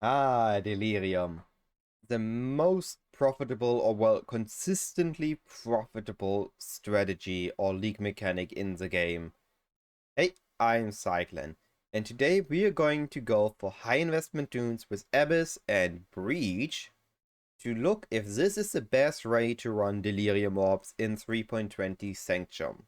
Delirium. The most profitable or well, consistently profitable strategy or league mechanic in the game. Hey, I'm Cyclon, and today we are going to go for high investment dunes with Abyss and Breach to look if this is the best way to run Delirium Orbs in 3.20 Sanctum.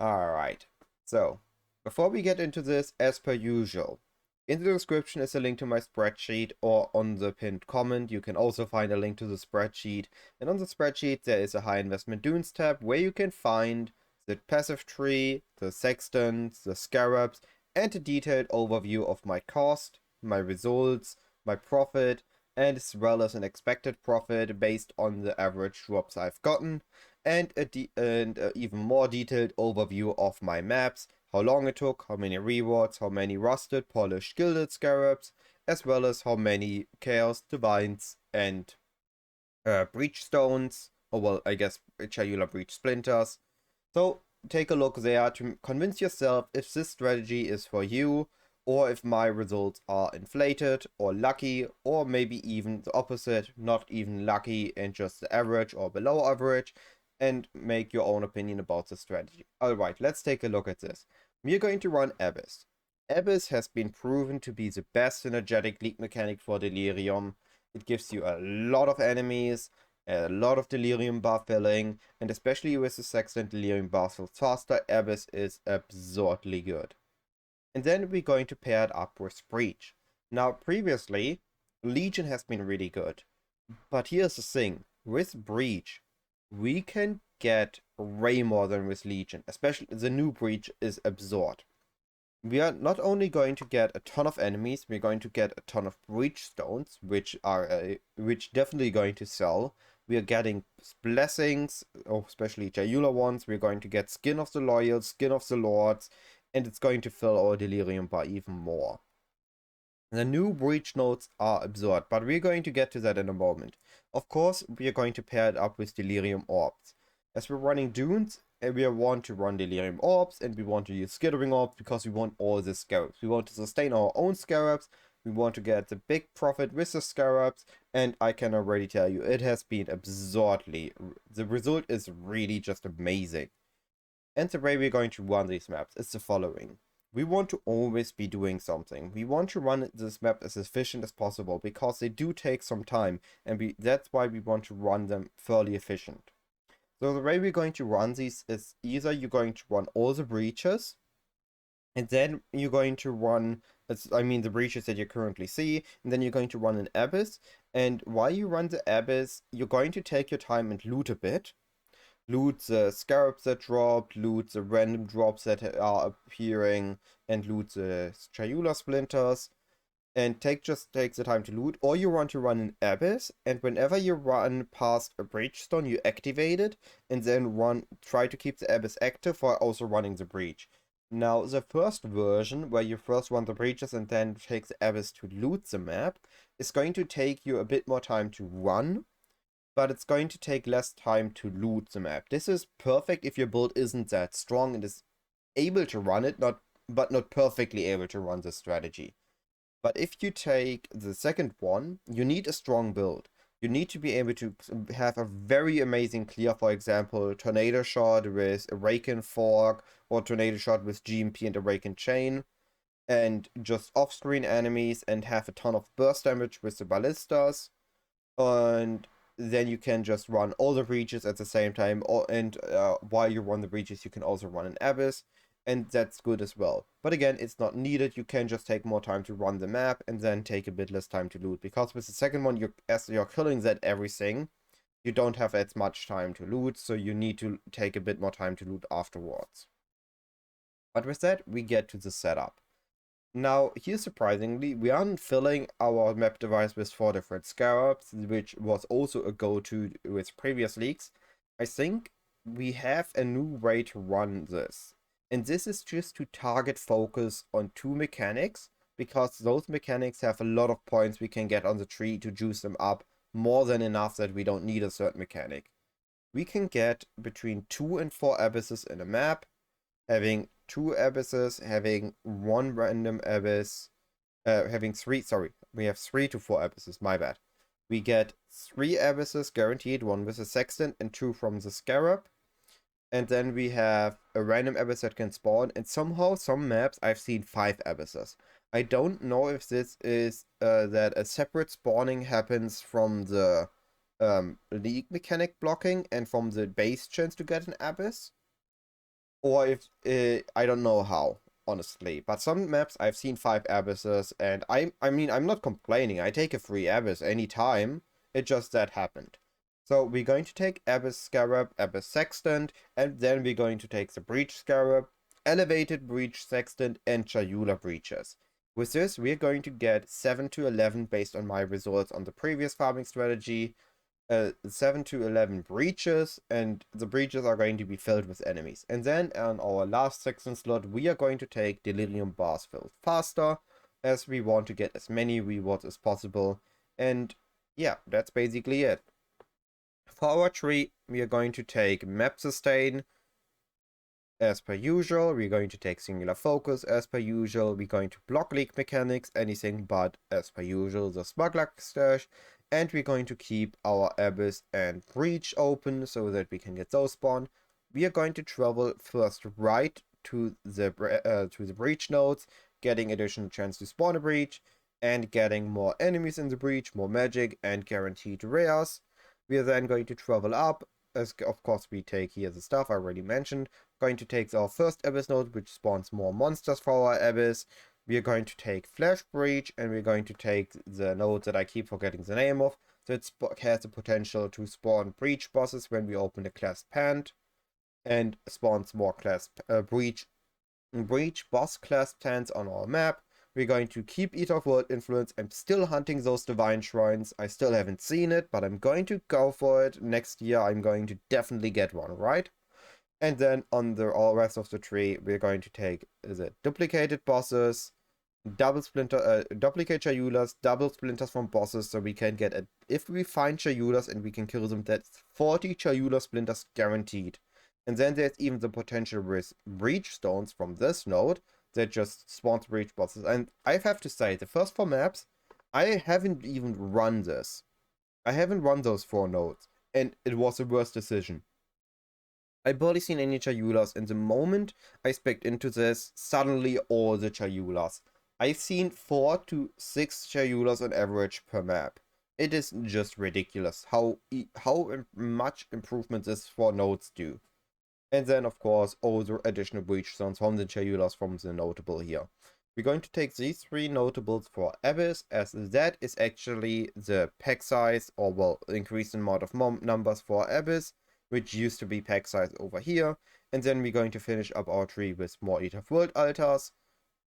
Alright, so before we get into this, as per usual, in the description is a link to my spreadsheet, or on the pinned comment you can also find a link to the spreadsheet. And on the spreadsheet there is a high investment dunes tab where you can find the passive tree, the sextants, the scarabs, and a detailed overview of my cost, my results, my profit, and as well as an expected profit based on the average drops I've gotten, and a even more detailed overview of my maps, how long it took, how many rewards, how many rusted, polished, gilded scarabs, as well as how many chaos, divines, and breach stones, or well, I guess cellular breach splinters. So take a look there to convince yourself if this strategy is for you, or if my results are inflated or lucky, or maybe even the opposite, not even lucky and just the average or below average, and make your own opinion about the strategy. Alright, let's take a look at this. We are going to run Abyss. Abyss has been proven to be the best synergetic league mechanic for Delirium. It gives you a lot of enemies, a lot of Delirium buff filling, and especially with the Sextant Delirium buff filled faster, Abyss is absurdly good. And then we're going to pair it up with Breach. Now previously, Legion has been really good, but here's the thing, with Breach, we can get way more than with Legion, especially the new Breach is absurd. We are not only going to get a ton of enemies, we're going to get a ton of breach stones, which are definitely going to sell. We are getting blessings, especially Jayula ones. We're going to get skin of the loyal, skin of the lords, and it's going to fill our delirium bar even more. The new breach nodes are absurd, but we're going to get to that in a moment. Of course, we are going to pair it up with Delirium Orbs. As we're running Dunes, we want to run Delirium Orbs, and we want to use Skittering Orbs because we want all the Scarabs. We want to sustain our own Scarabs, we want to get the big profit with the Scarabs, and I can already tell you, it has been absurdly. The result is really just amazing. And the way we're going to run these maps is the following. We want to always be doing something. We want to run this map as efficient as possible because they do take some time, and that's why we want to run them fairly efficient. So the way we're going to run these is either you're going to run all the breaches, and then you're going to run, the breaches that you currently see, and then you're going to run an Abyss, and while you run the Abyss, you're going to take your time and loot a bit. Loot the scarabs that drop, loot the random drops that are appearing, and loot the Chayula splinters. And just take the time to loot. Or you want to run an Abyss, and whenever you run past a breach stone, you activate it, and then try to keep the Abyss active while also running the breach. Now, the first version, where you first run the breaches and then take the Abyss to loot the map, is going to take you a bit more time to run, but it's going to take less time to loot the map. This is perfect if your build isn't that strong and is able to run it, but not perfectly able to run this strategy. But if you take the second one, you need a strong build. You need to be able to have a very amazing clear, for example, Tornado Shot with Awaken Fork, or Tornado Shot with GMP and Awaken Chain, and just off-screen enemies, and have a ton of burst damage with the ballistas, and then you can just run all the breaches at the same time, while you run the breaches you can also run an Abyss, and that's good as well. But again, it's not needed. You can just take more time to run the map and then take a bit less time to loot, because with the second one, as you're killing that everything, you don't have as much time to loot, so you need to take a bit more time to loot afterwards. But with that, we get to the setup. Now, here surprisingly, we aren't filling our map device with 4 different scarabs, which was also a go-to with previous leaks. I think we have a new way to run this. And this is just to target focus on 2 mechanics, because those mechanics have a lot of points we can get on the tree to juice them up, more than enough that we don't need a certain mechanic. We can get between 2 and 4 abysses in a map, having 2 abysses, having 1 random abyss, having three, sorry, we have 3 to 4 abysses, my bad. We get 3 abysses guaranteed, 1 with the Sextant and 2 from the Scarab. And then we have a random abyss that can spawn, and somehow, some maps, I've seen 5 abysses. I don't know if this is that a separate spawning happens from the league mechanic blocking and from the base chance to get an abyss, or if I don't know how, honestly. But some maps I've seen 5 abysses, and I mean, I'm not complaining. I take a free abyss anytime. It just that happened. So we're going to take Abyss Scarab, Abyss Sextant, and then we're going to take the Breach Scarab, Elevated Breach Sextant, and Chayula Breaches. With this, we're going to get 7 to 11 based on my results on the previous farming strategy. 7 to 11 breaches, and the breaches are going to be filled with enemies. And then on our last Sextant slot, we are going to take Delirium Bars filled faster, as we want to get as many rewards as possible. And yeah, that's basically it. For our tree, we are going to take Map Sustain as per usual. We're going to take Singular Focus as per usual. We're going to block League Mechanics, anything but as per usual the Smuggler Stash. And we're going to keep our Abyss and Breach open so that we can get those spawned. We are going to travel first right to the Breach nodes, getting additional chance to spawn a Breach, and getting more enemies in the Breach, more magic, and guaranteed rares. We are then going to travel up, as of course we take here the stuff I already mentioned. Going to take our first Abyss node, which spawns more monsters for our Abyss. We are going to take Flash Breach, and we're going to take the node that I keep forgetting the name of. So it has the potential to spawn Breach bosses when we open the class Pant, and spawns more class Breach boss class Pants on our map. We're going to keep Eater of World Influence. I'm still hunting those Divine Shrines. I still haven't seen it, but I'm going to go for it. Next year, I'm going to definitely get one, right? And then on the all rest of the tree, we're going to take the duplicated bosses, duplicate Chayulas, double splinters from bosses, so we can get if we find Chayulas and we can kill them, that's 40 Chayula splinters guaranteed. And then there's even the potential with Breach Stones from this node that just spawns Breach bosses. And I have to say, the first 4 maps, I haven't even run this. I haven't run those 4 nodes, and it was the worst decision. I barely seen any Chayulas, and the moment I specced into this, suddenly all the Chayulas. I've seen 4 to 6 Chayulas on average per map. It is just ridiculous how much improvement this 4 nodes do. And then, of course, all the additional breach zones from the Chayulas from the notable here. We're going to take these 3 notables for Abyss, as that is actually the pack size, or well, increased amount of numbers for Abyss, which used to be pack size over here. And then we're going to finish up our tree with more Eater of World altars,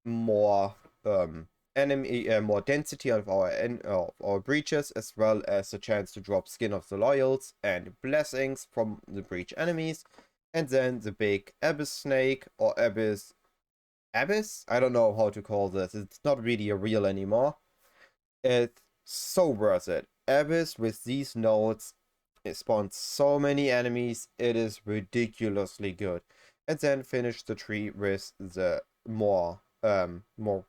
more more density of our breaches, as well as the chance to drop Skin of the Loyals and blessings from the breach enemies. And then the big Abyss Snake, or Abyss? I don't know how to call this. It's not really a real anymore. It's so worth it. Abyss with these nodes, it spawns so many enemies. It is ridiculously good. And then finish the tree with the more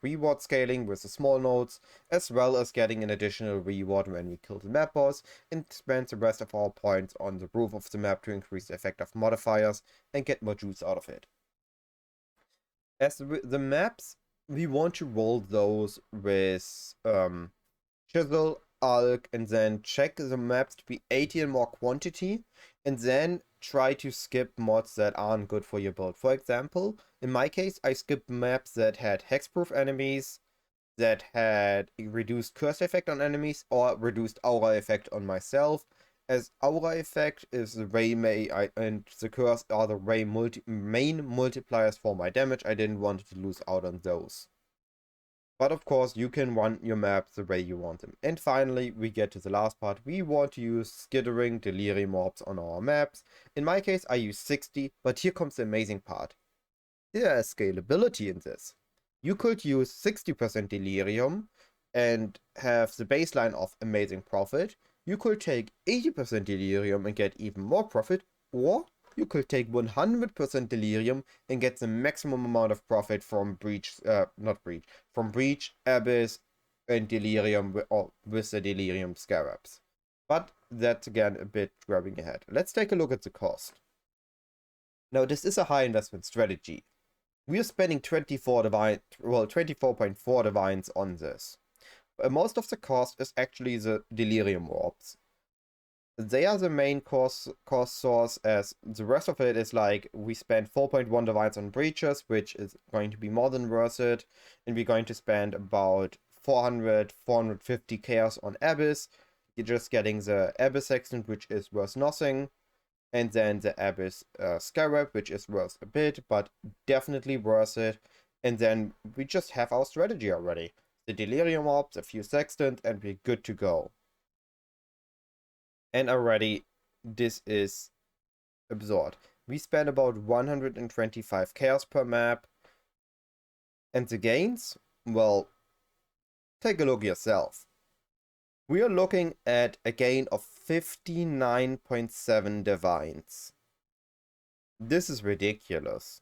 reward scaling with the small nodes, as well as getting an additional reward when we kill the map boss, and spend the rest of our points on the roof of the map to increase the effect of modifiers and get more juice out of it. As the maps, we want to roll those with Chisel, Alk, and then check the maps to be 80 and more quantity, and then try to skip mods that aren't good for your build. For example, in my case, I skipped maps that had hexproof enemies, that had reduced curse effect on enemies, or reduced aura effect on myself, as aura effect is the way and the curse are the way main multipliers for my damage. I didn't want to lose out on those. But of course, you can run your maps the way you want them. And finally, we get to the last part. We want to use skittering Delirium Orbs on our maps. In my case, I use 60, but here comes the amazing part. There is scalability in this. You could use 60% Delirium and have the baseline of amazing profit. You could take 80% Delirium and get even more profit, or you could take 100% Delirium and get the maximum amount of profit from Breach, from Breach, Abyss, and Delirium, or with the Delirium Scarabs. But that's again a bit grabbing ahead. Let's take a look at the cost. Now, this is a high investment strategy. We are spending 24.4 divines on this. Most of the cost is actually the Delirium Orbs. They are the main cost source, as the rest of it is like we spend 4.1 divines on breaches, which is going to be more than worth it, and we're going to spend about 450 chaos on Abyss. You're just getting the Abyss Sextant, which is worth nothing, and then the Abyss Scarab, which is worth a bit, but definitely worth it. And then we just have our strategy already. The Delirium Orbs, a few Sextant, and we're good to go. And already, this is absurd. We spend about 125 chaos per map. And the gains? Well, take a look yourself. We are looking at a gain of 59.7 divines. This is ridiculous.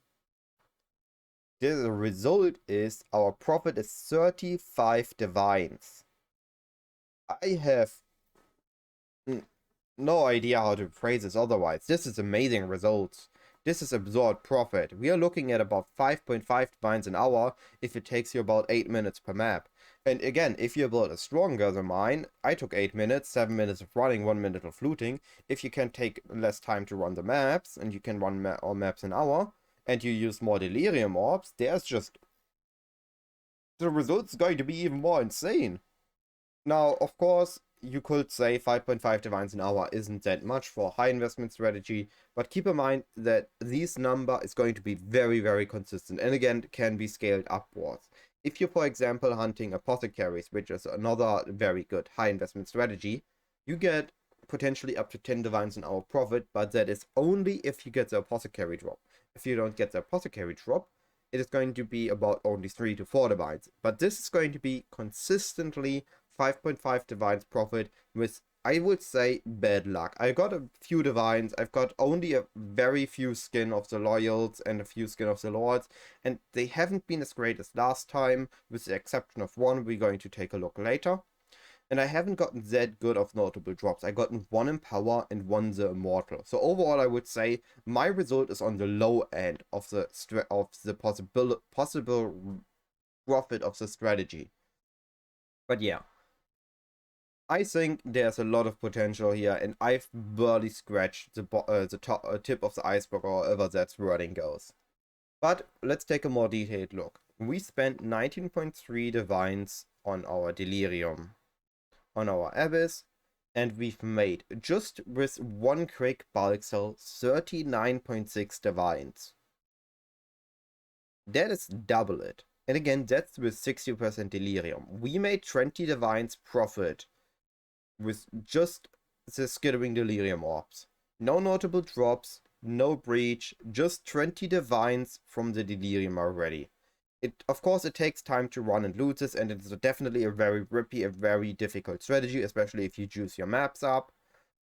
The result is our profit is 35 divines. I have no idea how to phrase this otherwise. This is amazing results. This is absurd profit. We are looking at about 5.5 divines an hour if it takes you about 8 minutes per map. And again, if your build is stronger than mine, I took 8 minutes, 7 minutes of running, 1 minute of looting. If you can take less time to run the maps, and you can run all maps an hour, and you use more Delirium Orbs, there's just... the result's going to be even more insane. Now, of course, you could say 5.5 divines an hour isn't that much for a high investment strategy, but keep in mind that this number is going to be very, very consistent, and again, can be scaled upwards. If you're, for example, hunting apothecaries, which is another very good high investment strategy, you get potentially up to 10 divines an hour profit, but that is only if you get the apothecary drop. If you don't get the apothecary drop, it is going to be about only 3 to 4 divines. But this is going to be consistently 5.5 divines profit with, I would say, bad luck. I got a few divines, I've got only a very few skin of the Loyals and a few skin of the Lords, and they haven't been as great as last time, with the exception of one we're going to take a look later. And I haven't gotten that good of notable drops. I gotten one in power and one the immortal. So overall, I would say my result is on the low end of the possible profit of the strategy. But yeah, I think there's a lot of potential here, and I've barely scratched the tip of the iceberg, or however that wording goes. But let's take a more detailed look. We spent 19.3 divines on our Delirium, on our Abyss, and we've made, just with one quick bulk sell, 39.6 divines. That is double it. And again, that's with 60% Delirium. We made 20 divines profit with just the skittering Delirium Orbs. No notable drops, no breach, just 20 divines from the Delirium already. Of course, it takes time to run and loot this, and it's definitely a very rippy, a very difficult strategy, especially if you juice your maps up.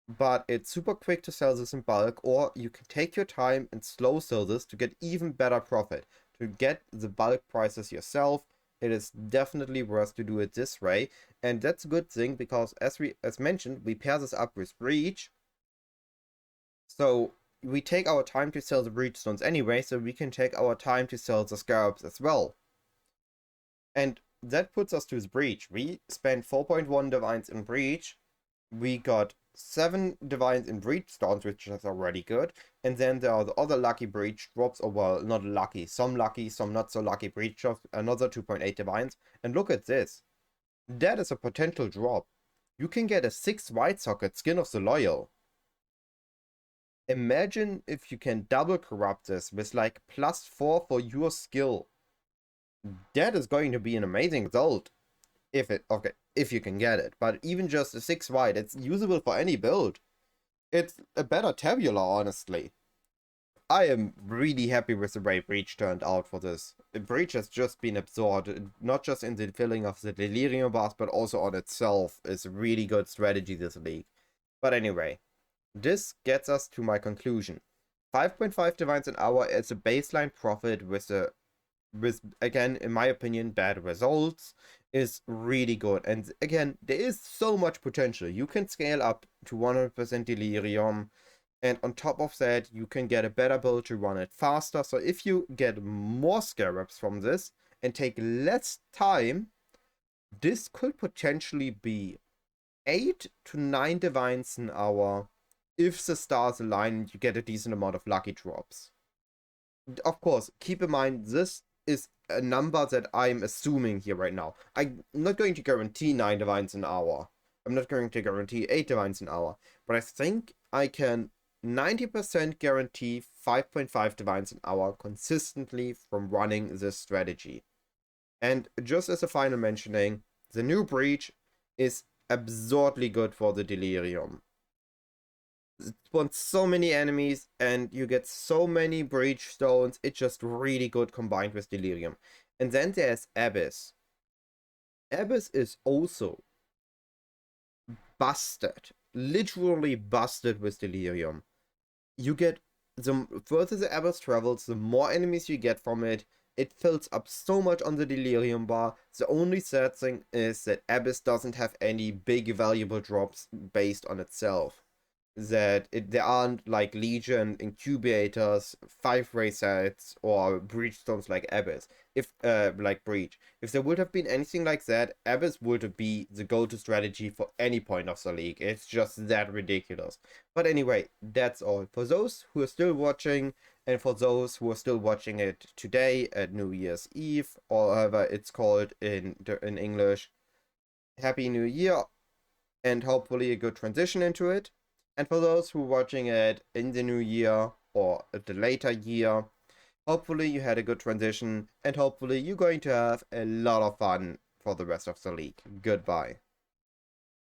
But it's super quick to sell this in bulk, or you can take your time and slow sell this to get even better profit. To get the bulk prices yourself, it is definitely worth to do it this way, and that's a good thing because, as mentioned, we pair this up with Breach. So we take our time to sell the Breach Stones anyway, so we can take our time to sell the Scarabs as well. And that puts us to the Breach. We spent 4.1 divines in Breach. We got 7 divines in Breach Stones, which is already good. And then there are the other lucky Breach drops, or well, not lucky, some not so lucky Breach drops, another 2.8 divines. And look at this. That is a potential drop. You can get a 6 white socket Skin of the Loyal. Imagine if you can double corrupt this with like +4 for your skill. That is going to be an amazing result. If you can get it. But even just a 6 white, it's usable for any build. It's a better Tabula, honestly. I am really happy with the way Breach turned out for this. Breach has just been absorbed, not just in the filling of the Delirium bars, but also on itself. Is a really good strategy this league. But anyway, this gets us to my conclusion. 5.5 divines an hour as a baseline profit with again, in my opinion, bad results is really good. And again, there is so much potential. You can scale up to 100% Delirium, and on top of that, you can get a better build to run it faster. So if you get more scarabs from this and take less time, this could potentially be 8 to 9 divines an hour if the stars align and you get a decent amount of lucky drops. Of course, keep in mind, this is a number that I'm assuming here right now. I'm not going to guarantee 9 divines an hour. I'm not going to guarantee 8 divines an hour. But I think I can 90% guarantee 5.5 divines an hour consistently from running this strategy. And just as a final mentioning, the new breach is absurdly good for the Delirium. It spawns so many enemies and you get so many breach stones. It's just really good combined with Delirium. And then there's Abyss. Abyss is also busted, literally busted with Delirium. You get, the further the Abyss travels, the more enemies you get from it. It fills up so much on the Delirium bar. The only sad thing is that Abyss doesn't have any big valuable drops based on itself. That there aren't like Legion incubators, 5-ray sets, or breach stones like Abyss. If like Breach. If there would have been anything like that, Abyss would be the go-to strategy for any point of the league. It's just that ridiculous. But anyway, that's all. For those who are still watching, and for those who are still watching it today at New Year's Eve, or however it's called in English, Happy New Year, and hopefully a good transition into it. And for those who are watching it in the new year or the later year, hopefully you had a good transition and hopefully you're going to have a lot of fun for the rest of the league. Goodbye.